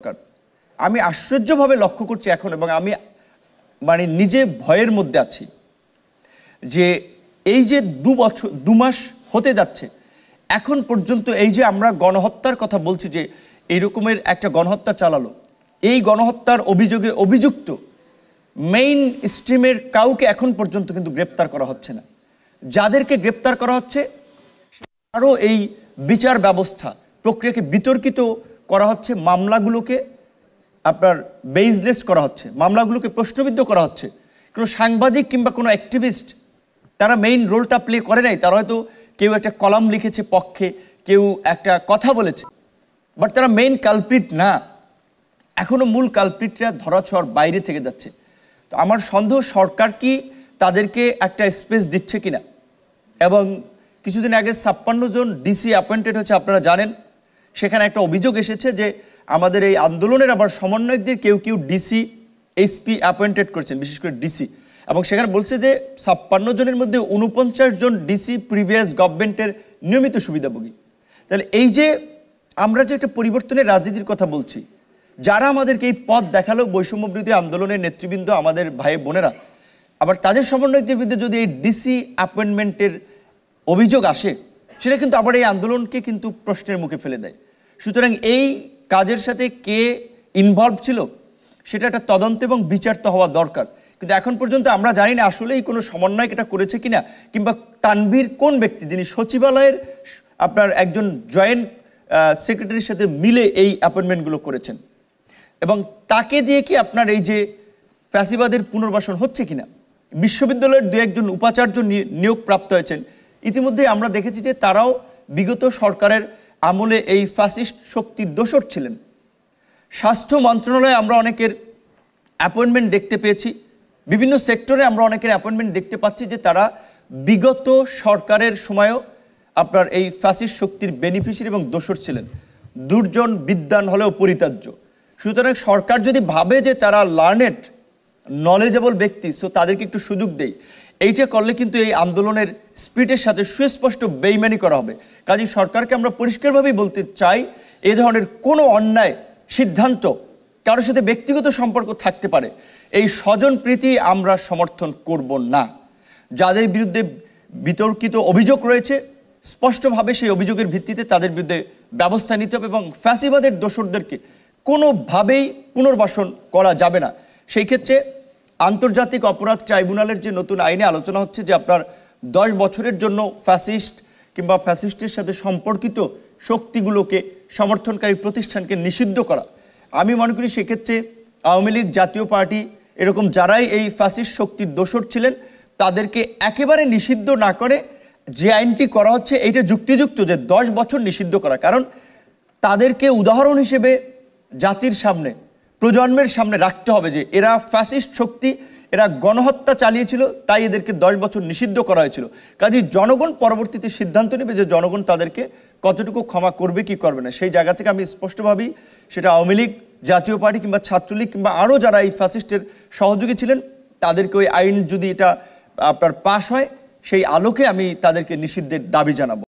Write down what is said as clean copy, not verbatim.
দরকার। আমি আশ্চর্যভাবে লক্ষ্য করছি এখন, এবং আমি মানে নিজে ভয়ের মধ্যে আছি যে এই যে 2 মাস হতে যাচ্ছে, এখন পর্যন্ত এই যে আমরা গণহত্যার কথা বলছি, যে এই রকমের একটা গণহত্যা চালালো, এই গণহত্যার অভিযোগে অভিযুক্ত মেইন স্ট্রিমের কাউকে এখন পর্যন্ত কিন্তু গ্রেপ্তার করা হচ্ছে না। যাদেরকে গ্রেপ্তার করা হচ্ছে আরও এই বিচার ব্যবস্থা প্রক্রিয়াকে বিতর্কিত করা হচ্ছে, মামলাগুলোকে আপনার বেইজলেস করা হচ্ছে, মামলাগুলোকে প্রশ্নবিদ্ধ করা হচ্ছে। কোনো সাংবাদিক কিংবা কোনো অ্যাক্টিভিস্ট তারা মেইন রোলটা প্লে করে নাই। তারা হয়তো কেউ একটা কলাম লিখেছে পক্ষে, কেউ একটা কথা বলেছে, বাট তারা মেইন কালপ্রিট না। এখনও মূল কালপ্রিটরা ধরাছোঁয়ার বাইরে থেকে যাচ্ছে। তো আমার সন্দেহ সরকার কি তাদেরকে একটা স্পেস দিচ্ছে কিনা। এবং কিছুদিন আগে 56 জন ডিসি অ্যাপয়েন্টেড হয়েছে, আপনারা জানেন। সেখানে একটা অভিযোগ এসেছে যে আমাদের এই আন্দোলনের আবার সমন্বয়কদের কেউ কেউ ডিসি এসপি অ্যাপয়েন্টেড করছেন, বিশেষ করে ডিসি। এবং সেখানে বলছে যে 56 জনের মধ্যে 49 জন ডিসি প্রিভিয়াস গভর্নমেন্টের নিয়মিত সুবিধাভোগী। তাহলে এই যে আমরা যে একটা পরিবর্তনের রাজনীতির কথা বলছি, যারা আমাদেরকে এই পথ দেখালো, বৈষম্য বিরোধী আন্দোলনের নেতৃবৃন্দ, আমাদের ভাই বোনেরা, আবার তাদের সমন্বয়কদের বিরুদ্ধে যদি এই ডিসি অ্যাপয়েন্টমেন্টের অভিযোগ আসে, সেটা কিন্তু আবার এই আন্দোলনকে কিন্তু প্রশ্নের মুখে ফেলে দেয়। সুতরাং এই কাজের সাথে কে ইনভলভ ছিল সেটা একটা তদন্ত এবং বিচার তো হওয়া দরকার। কিন্তু এখন পর্যন্ত আমরা জানি না আসলেই কোনো সমন্বয়ক এটা করেছে কিনা, কিংবা তানভীর কোন ব্যক্তি যিনি সচিবালয়ের আপনার একজন জয়েন্ট সেক্রেটারির সাথে মিলে এই অ্যাপয়েন্টমেন্টগুলো করেছেন, এবং তাকে দিয়ে কি আপনার এই যে ফ্যাসিবাদের পুনর্বাসন হচ্ছে কিনা। বিশ্ববিদ্যালয়ের 2-1 জন উপাচার্য নিয়োগ প্রাপ্ত হয়েছেন। ইতিমধ্যে আমরা দেখেছি যে তারাও বিগত সরকারের আমলে এই ফ্যাসিস্ট শক্তির দোসর ছিলেন। স্বাস্থ্য মন্ত্রণালয়ে আমরা অনেকের অ্যাপয়েন্টমেন্ট দেখতে পেয়েছি, বিভিন্ন সেক্টরে আমরা অনেকের অ্যাপয়েন্টমেন্ট দেখতে পাচ্ছি যে তারা বিগত সরকারের সময়ও আপনার এই ফ্যাসিস্ট শক্তির বেনিফিশিয়ারি এবং দোসর ছিলেন। দুর্জন বিদ্বান হলেও পরিত্যাজ্য। সুতরাং সরকার যদি ভাবে যে তারা লার্নেড নলেজেবল ব্যক্তি, সো তাদেরকে একটু সুযোগ দেই, এইটা করলে কিন্তু এই আন্দোলনের স্পিডের সাথে সুস্পষ্ট বেইমানি করা হবে। কাজেই সরকারকে আমরা পরিষ্কারভাবেই বলতে চাই, এ ধরনের কোনো অন্যায় সিদ্ধান্ত, কারোর সাথে ব্যক্তিগত সম্পর্ক থাকতে পারে, এই স্বজন প্রীতি আমরা সমর্থন করব না। যাদের বিরুদ্ধে বিতর্কিত অভিযোগ রয়েছে, স্পষ্টভাবে সেই অভিযোগের ভিত্তিতে তাদের বিরুদ্ধে ব্যবস্থা নিতে হবে, এবং ফ্যাসিবাদের দোসরদেরকে কোনোভাবেই পুনর্বাসন করা যাবে না। সেই ক্ষেত্রে আন্তর্জাতিক অপরাধ ট্রাইব্যুনালের যে নতুন আইনে আলোচনা হচ্ছে যে আপনার 10 বছরের জন্য ফ্যাসিস্ট কিংবা ফ্যাসিস্টের সাথে সম্পর্কিত শক্তিগুলোকে, সমর্থনকারী প্রতিষ্ঠানকে নিষিদ্ধ করা। আমি মনে করি সেক্ষেত্রে আওয়ামী লীগ, জাতীয় পার্টি, এরকম যারাই এই ফ্যাসিস্ট শক্তির দোসর ছিলেন তাদেরকে একেবারে নিষিদ্ধ না করে যে আইনটি করা হচ্ছে এইটা যুক্তিযুক্ত, যে 10 বছর নিষিদ্ধ করা। কারণ তাদেরকে উদাহরণ হিসেবে জাতির সামনে, প্রজন্মের সামনে রাখতে হবে যে এরা ফ্যাসিস্ট শক্তি, এরা গণহত্যা চালিয়েছিল, তাই এদেরকে 10 বছর নিষিদ্ধ করা হয়েছিল। কাজেই জনগণ পরবর্তীতে সিদ্ধান্ত নেবে যে জনগণ তাদেরকে কতটুকু ক্ষমা করবে কি করবে না। সেই জায়গা থেকে আমি স্পষ্টভাবেই, সেটা আওয়ামী লীগ, জাতীয় পার্টি কিংবা ছাত্রলীগ কিংবা আরও যারা এই ফ্যাসিস্টের সহযোগী ছিলেন, তাদেরকে ওই আইন যদি এটা আপনার পাশ হয়, সেই আলোকে আমি তাদেরকে নিষিদ্ধের দাবি জানাবো।